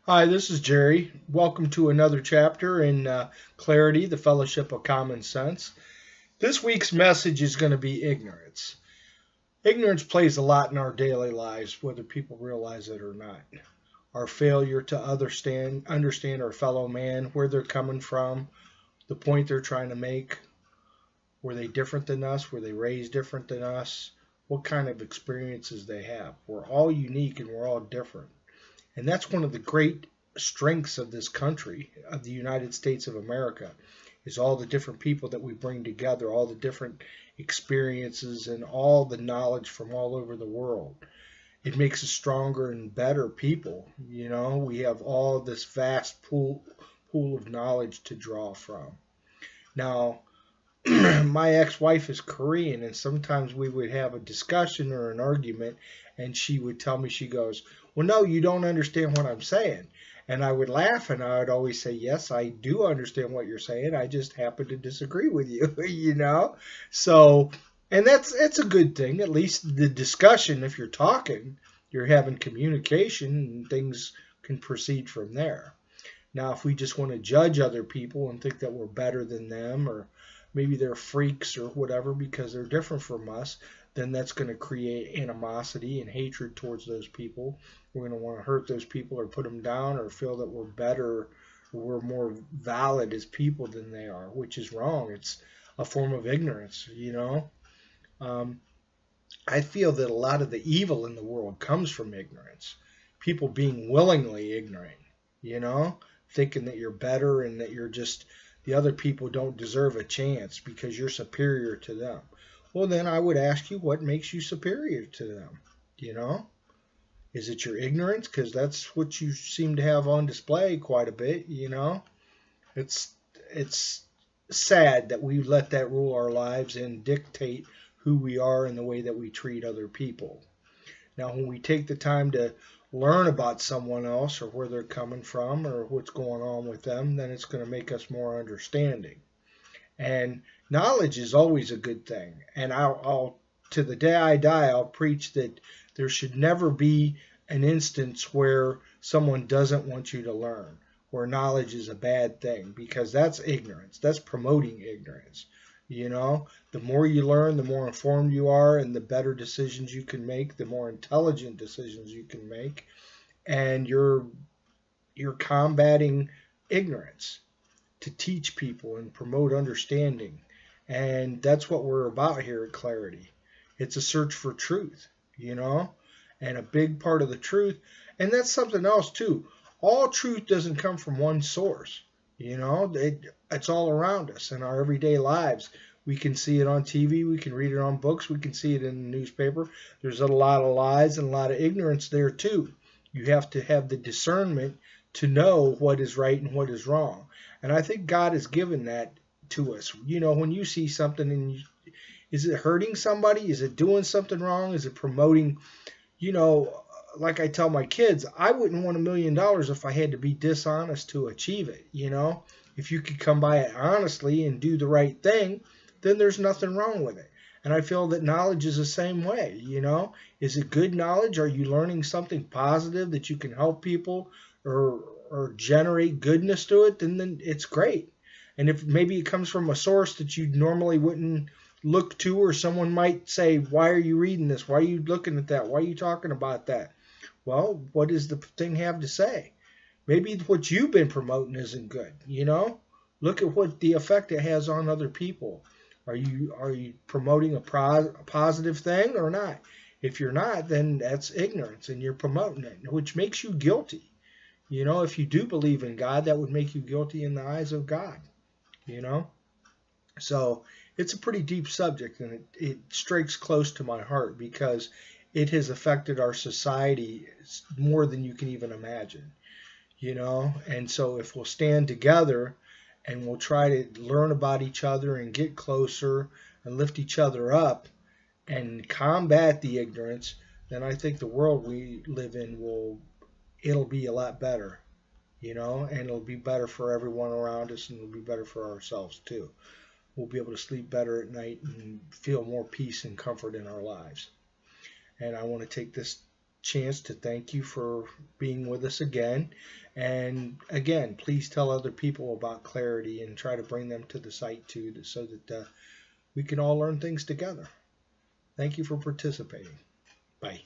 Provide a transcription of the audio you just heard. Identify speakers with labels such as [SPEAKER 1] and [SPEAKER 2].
[SPEAKER 1] Hi, this is Jerry. Welcome to another chapter in Clarity, the Fellowship of Common Sense. This week's message is going to be ignorance. Ignorance plays a lot in our daily lives, whether people realize it or not. Our failure to understand our fellow man, where they're coming from, the point they're trying to make. Were they different than us? Were they raised different than us? What kind of experiences they have? We're all unique and we're all different. And that's one of the great strengths of this country, of the United States of America, is all the different people that we bring together, all the different experiences and all the knowledge from all over the world. It makes us stronger and better people. We have all this vast pool of knowledge to draw from. Now, my ex-wife is Korean, and sometimes we would have a discussion or an argument, and she would tell me, she goes, "Well, no, you don't understand what I'm saying." And I would laugh, and I would always say, "Yes, I do understand what you're saying. I just happen to disagree with you." So, and that's a good thing. At least the discussion, if you're talking, you're having communication, and things can proceed from there. Now, if we just want to judge other people and think that we're better than them, or maybe they're freaks or whatever because they're different from us, then that's going to create animosity and hatred towards those people. We're going to want to hurt those people or put them down or feel that we're better, we're more valid as people than they are, which is wrong. It's a form of ignorance. Um, I feel that a lot of the evil in the world comes from ignorance. People being willingly ignorant, you know, thinking that you're better and that you're just, the other people don't deserve a chance because you're superior to them. Well, then I would ask you, what makes you superior to them? You know, is it your ignorance? Because that's what you seem to have on display quite a bit. It's it's sad that we let that rule our lives and dictate who we are and the way that we treat other people. Now, when we take the time to learn about someone else or where they're coming from or what's going on with them, then it's going to make us more understanding. And knowledge is always a good thing. And I'll to the day I die, I'll preach that there should never be an instance where someone doesn't want you to learn, where knowledge is a bad thing, because that's ignorance. That's promoting ignorance. The more you learn, the more informed you are, and the better decisions you can make, the more intelligent decisions you can make, and you're combating ignorance to teach people and promote understanding. And that's what we're about here at Clarity. It's a search for truth, you know, and a big part of the truth. And that's something else, too. All truth doesn't come from one source, it's all around us in our everyday lives. We can see it on TV, we can read it on books, we can see it in the newspaper. There's a lot of lies and a lot of ignorance there, too. You have to have the discernment to know what is right and what is wrong. And I think God has given that to us. When you see something and is it hurting somebody? Is it doing something wrong? Is it promoting, you know, like I tell my kids, I wouldn't want $1 million if I had to be dishonest to achieve it. If you could come by it honestly and do the right thing, then there's nothing wrong with it. And I feel that knowledge is the same way. Is it good knowledge? Are you learning something positive that you can help people or generate goodness to it? Then it's great. And if maybe it comes from a source that you normally wouldn't look to, or someone might say, "Why are you reading this? Why are you looking at that? Why are you talking about that?" Well, what does the thing have to say? Maybe what you've been promoting isn't good. Look at what the effect it has on other people. Are you promoting a positive thing or not? If you're not, then that's ignorance and you're promoting it, which makes you guilty. If you do believe in God, that would make you guilty in the eyes of God. You know? So it's a pretty deep subject, and it strikes close to my heart because it has affected our society more than you can even imagine. And so if we'll stand together and we'll try to learn about each other and get closer and lift each other up and combat the ignorance, then I think the world we live in it'll be a lot better, and it'll be better for everyone around us, and it'll be better for ourselves too. We'll be able to sleep better at night and feel more peace and comfort in our lives. And I want to take this chance to thank you for being with us again. And again, please tell other people about Clarity and try to bring them to the site too, so that we can all learn things together. Thank you for participating. Bye.